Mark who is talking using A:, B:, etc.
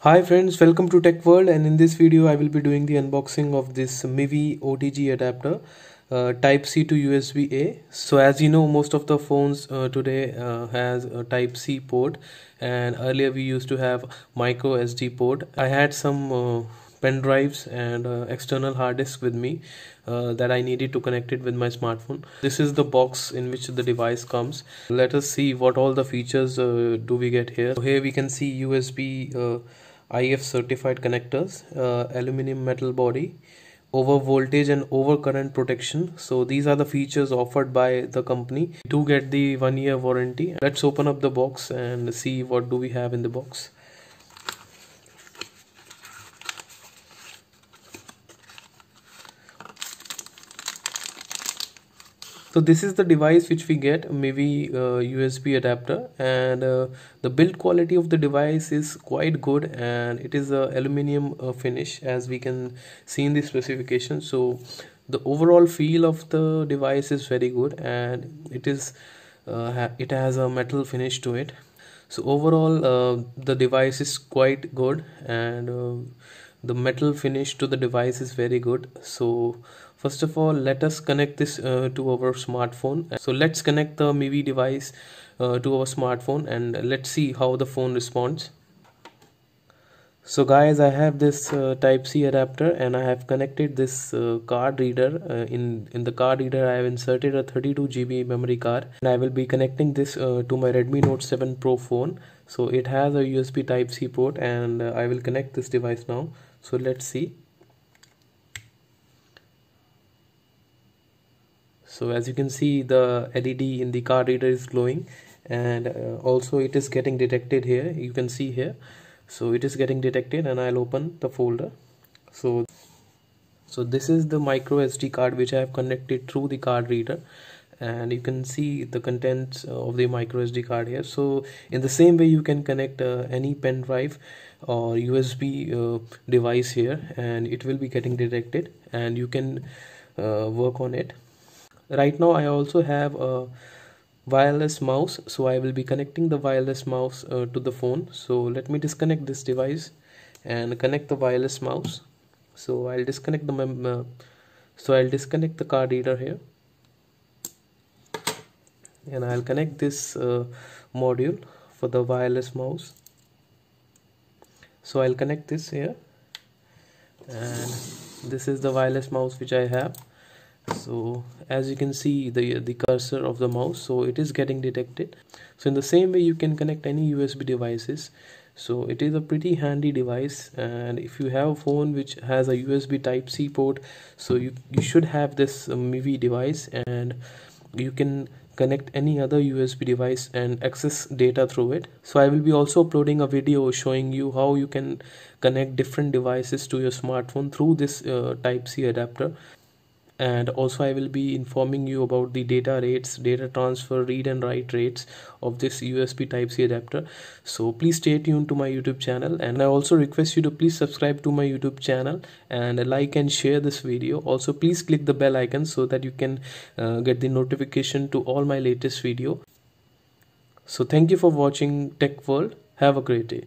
A: Hi friends, welcome to Tech World, and in this video I will be doing the unboxing of this MIVI OTG adapter Type C to USB A. So as you know, most of the phones today has a Type C port, and earlier we used to have micro SD port. I had some pen drives and external hard disk with me that I needed to connect it with my smartphone. This is the box in which the device comes. Let us see what all the features do we get here. So here we can see USB IF certified connectors, aluminum metal body, over voltage and over current protection. So these are the features offered by the company. We do get the 1-year warranty. Let's open up the box and see what do we have in the box. So this is the device which we get, MIVI USB adapter, and the build quality of the device is quite good, and it is a aluminium finish, as we can see in the specification. So the overall feel of the device is very good, and it has a metal finish to it. So overall the device is quite good, and the metal finish to the device is very good. So first of all, let us connect this to our smartphone. So let's connect the MIVI device to our smartphone, and let's see how the phone responds. So guys, I have this Type C adapter, and I have connected this card reader. In the card reader I have inserted a 32 GB memory card, and I will be connecting this to my Redmi Note 7 Pro phone. So it has a USB Type C port, and I will connect this device now. So let's see. So as you can see, the LED in the card reader is glowing, and also it is getting detected here. You can see here. So it is getting detected, and I'll open the folder. So this is the micro SD card which I have connected through the card reader, and you can see the contents of the micro SD card here. So in the same way, you can connect any pen drive or USB device here, and it will be getting detected, and you can work on it. Right now I also have a wireless mouse, so I will be connecting the wireless mouse to the phone. So let me disconnect this device and connect the wireless mouse. So I'll disconnect the card reader here, and I'll connect this module for the wireless mouse. So I'll connect this here, and this is the wireless mouse which I have. So as you can see, the cursor of the mouse, so it is getting detected. So in the same way, you can connect any USB devices. So it is a pretty handy device, and if you have a phone which has a USB Type C port, so you should have this MIVI device, and you can connect any other USB device and access data through it. So I will be also uploading a video showing you how you can connect different devices to your smartphone through this Type C adapter. And also I will be informing you about the data rates, data transfer, read and write rates of this USB Type C adapter. So please stay tuned to my YouTube channel, and I also request you to please subscribe to my YouTube channel and like and share this video. Also please click the bell icon so that you can get the notification to all my latest video. So thank you for watching Tech World. Have a great day.